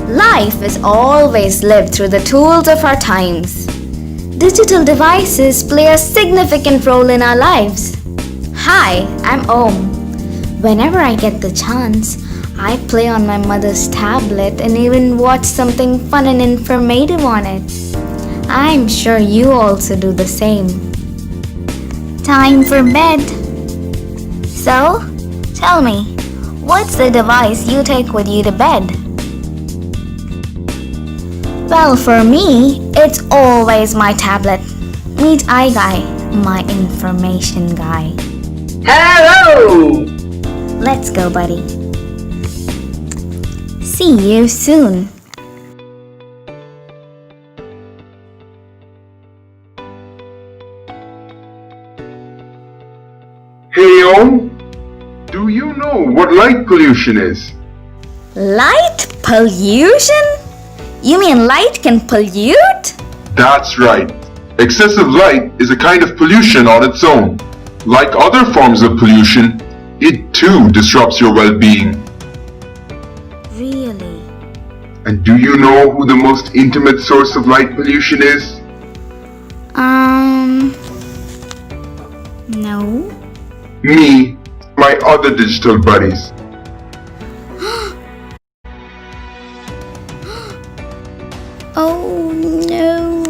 Life is always lived through the tools of our times. Digital devices play a significant role in our lives. Hi, I'm Om. Whenever I get the chance, I play on my mother's tablet and even watch something fun and informative on it. I'm sure you also do the same. Time for bed. So, tell me, what's the device you take with you to bed? Well, for me, it's always my tablet. Meet iGuy, my information guy. Hello! Let's go, buddy. See you soon. Hey Om, do you know what light pollution is? Light pollution? You mean light can pollute? That's right. Excessive light is a kind of pollution on its own. Like other forms of pollution, it too disrupts your well-being. Really? And do you know who the most intimate source of light pollution is? No. Me, my other digital buddies. Oh no.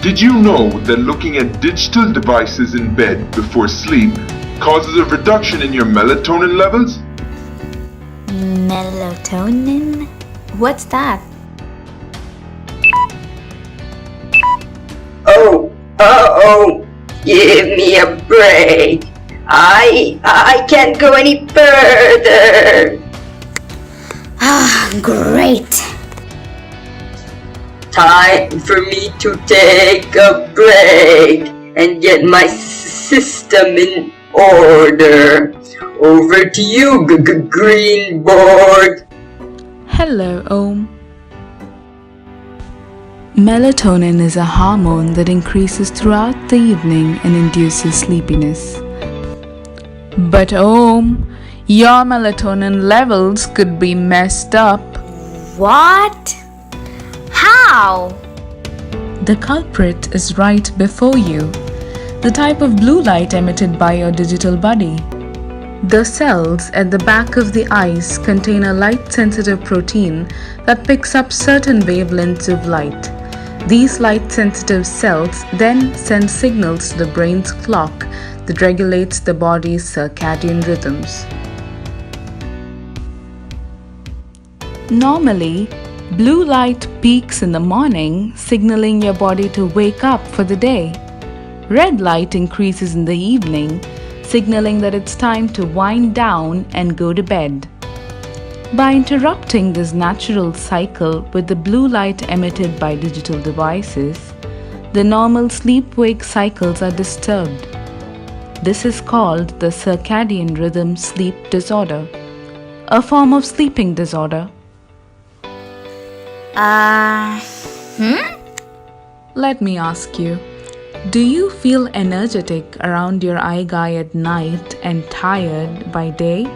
Did you know that looking at digital devices in bed before sleep causes a reduction in your melatonin levels? Melatonin? What's that? Oh, give me a break. I can't go any further. Great. Time for me to take a break and get my system in order. Over to you, green board. Hello, Om. Melatonin is a hormone that increases throughout the evening and induces sleepiness. But Om, your melatonin levels could be messed up. What? How? The culprit is right before you. The type of blue light emitted by your digital body. The cells at the back of the eyes contain a light-sensitive protein that picks up certain wavelengths of light. These light-sensitive cells then send signals to the brain's clock that regulates the body's circadian rhythms. Normally, blue light peaks in the morning, signaling your body to wake up for the day. Red light increases in the evening, signaling that it's time to wind down and go to bed. By interrupting this natural cycle with the blue light emitted by digital devices, the normal sleep-wake cycles are disturbed. This is called the circadian rhythm sleep disorder, a form of sleeping disorder. Let me ask you, do you feel energetic around your iGuy at night and tired by day?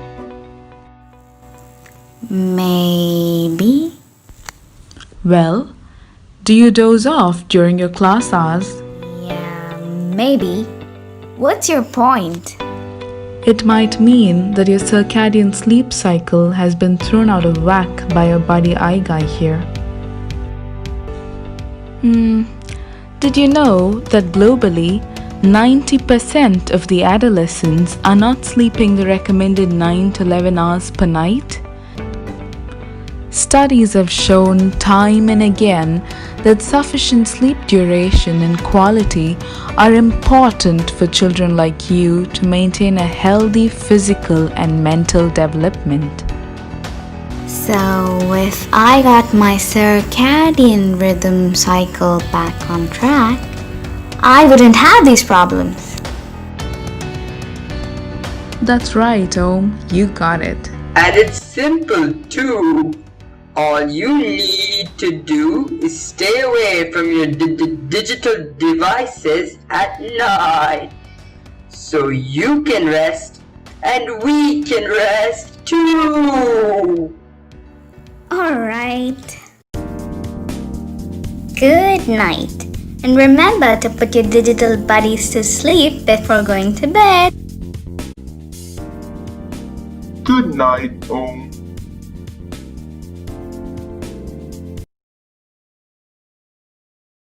Maybe. Well, do you doze off during your class hours? Yeah, maybe. What's your point? It might mean that your circadian sleep cycle has been thrown out of whack by your buddy iGuy here. Did you know that globally, 90% of the adolescents are not sleeping the recommended 9 to 11 hours per night? Studies have shown time and again that sufficient sleep duration and quality are important for children like you to maintain a healthy physical and mental development. So, if I got my circadian rhythm cycle back on track, I wouldn't have these problems. That's right, Om, you got it. And it's simple too. All you need to do is stay away from your digital devices at night so you can rest and we can rest too. Good night. And remember to put your digital buddies to sleep before going to bed. Good night, Om.